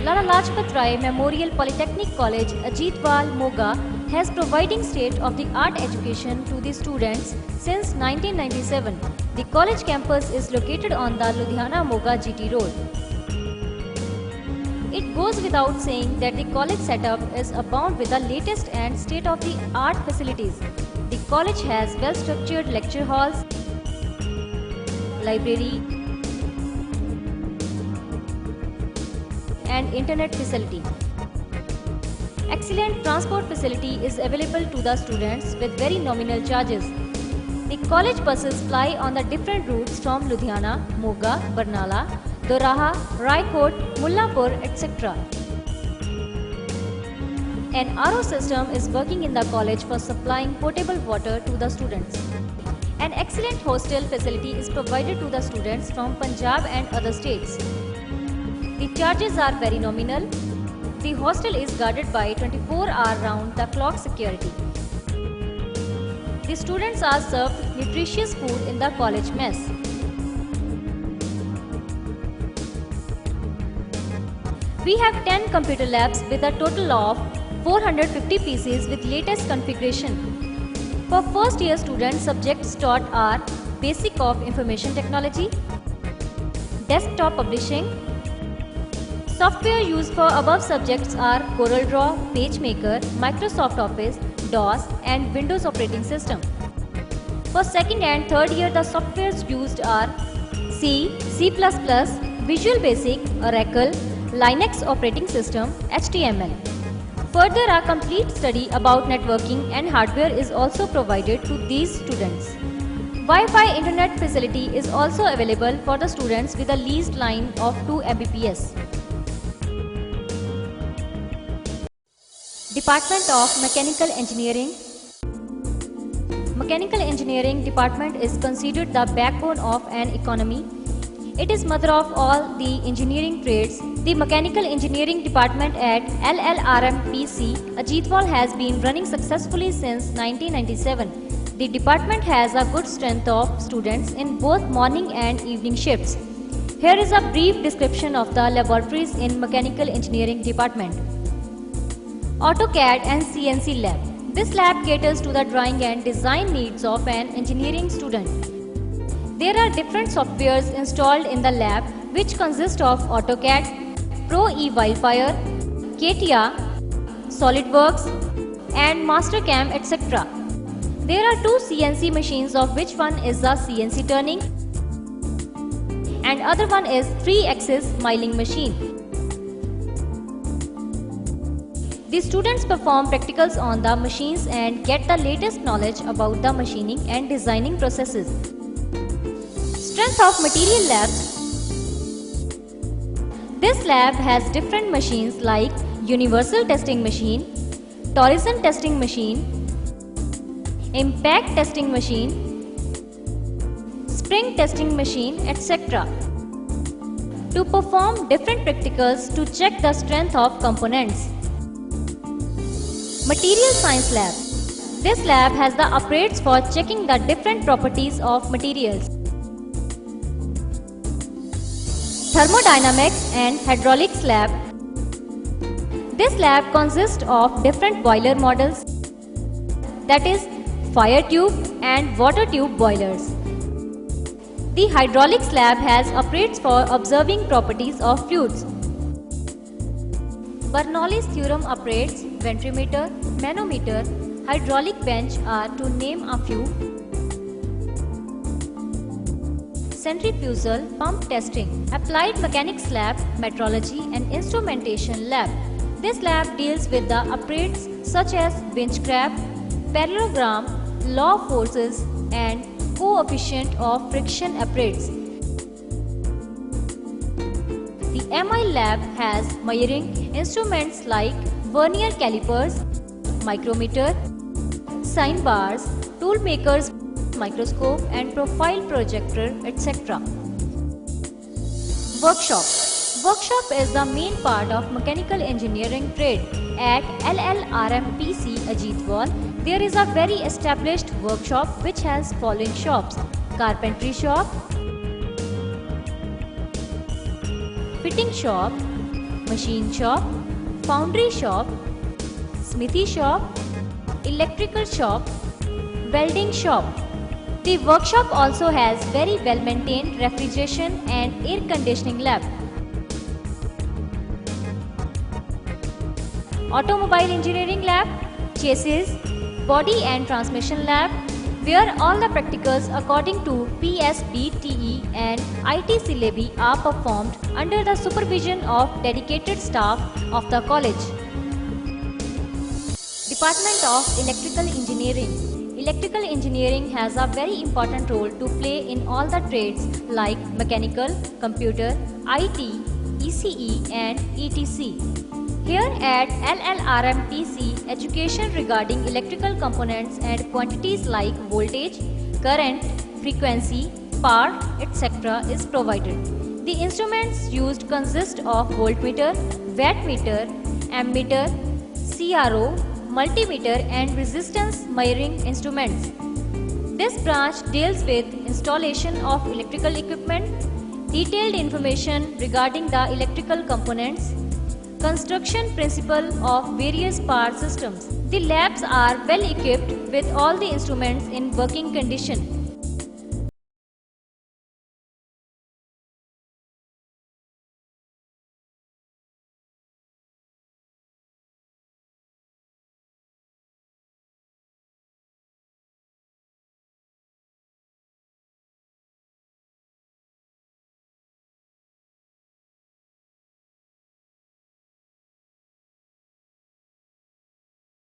Lala Lajpat Rai Memorial Polytechnic College, Ajitwal, Moga has providing state-of-the-art education to the students since 1997. The college campus is located on the Ludhiana-Moga GT Road. It goes without saying that the college setup is abound with the latest and state-of-the-art facilities. The college has well-structured lecture halls, library, and internet facility. Excellent transport facility is available to the students with very nominal charges. The college buses ply on the different routes from Ludhiana, Moga, Barnala, Doraha, Raikot, Mullapur, etc. An RO system is working in the college for supplying potable water to the students. An excellent hostel facility is provided to the students from Punjab and other states. The charges are very nominal. The hostel is guarded by 24-hour round-the-clock security. The students are served nutritious food in the college mess. We have 10 computer labs with a total of 450 PCs with latest configuration. For first year students, subjects taught are Basic of Information Technology, Desktop Publishing. Software used for above subjects are CorelDRAW, PageMaker, Microsoft Office, DOS and Windows operating system. For second and third year, the softwares used are C, C++, Visual Basic, Oracle, Linux operating system, HTML. Further, a complete study about networking and hardware is also provided to these students. Wi-Fi internet facility is also available for the students with a leased line of 2 Mbps. Department of Mechanical Engineering. Mechanical Engineering Department is considered the backbone of an economy. It is mother of all the engineering trades. The Mechanical Engineering Department at LLRMPC Ajitwal has been running successfully since 1997. The department has a good strength of students in both morning and evening shifts. Here is a brief description of the laboratories in Mechanical Engineering Department. AutoCAD and CNC Lab. This lab caters to the drawing and design needs of an engineering student. There are different softwares installed in the lab which consist of AutoCAD, Pro E Wildfire, CATIA, SolidWorks and Mastercam, etc. There are 2 CNC machines, of which one is the CNC turning and other one is 3-axis milling machine. The students perform practicals on the machines and get the latest knowledge about the machining and designing processes. Strength of material labs. This lab has different machines like Universal Testing Machine, Torsion Testing Machine, Impact Testing Machine, Spring Testing Machine, etc. to perform different practicals to check the strength of components. Material Science Lab. This lab has the apparatus for checking the different properties of materials. Thermodynamics and Hydraulics Lab. This lab consists of different boiler models, that is fire tube and water tube boilers. The Hydraulics Lab has apparatus for observing properties of fluids. Bernoulli's theorem apparatus, ventrimeter, manometer, hydraulic bench are to name a few. Centrifugal pump testing. Applied Mechanics Lab, Metrology and Instrumentation Lab. This lab deals with the apparatus such as bench grab, parallelogram, law of forces and coefficient of friction apparatus. The MI lab has measuring instruments like vernier calipers, micrometer, sine bars, tool makers, microscope and profile projector, etc. Workshop. Workshop is the main part of mechanical engineering trade. At LLRMPC Ajitwal, there is a very established workshop which has following shops: carpentry shop, fitting shop, machine shop, foundry shop, smithy shop, electrical shop, welding shop. The workshop also has very well maintained refrigeration and air conditioning lab. Automobile engineering lab, chassis, body and transmission lab, where all the practicals according to PSBTE and IT syllabi are performed under the supervision of dedicated staff of the college. Department of Electrical Engineering. Electrical engineering has a very important role to play in all the trades like mechanical, computer, IT, ECE and ETC. Here at LLRMTC, education regarding electrical components and quantities like voltage, current, frequency, power, etc. is provided. The instruments used consist of voltmeter, wattmeter, ammeter, CRO, multimeter and resistance measuring instruments. This branch deals with installation of electrical equipment, detailed information regarding the electrical components, construction principle of various power systems. The labs are well equipped with all the instruments in working condition.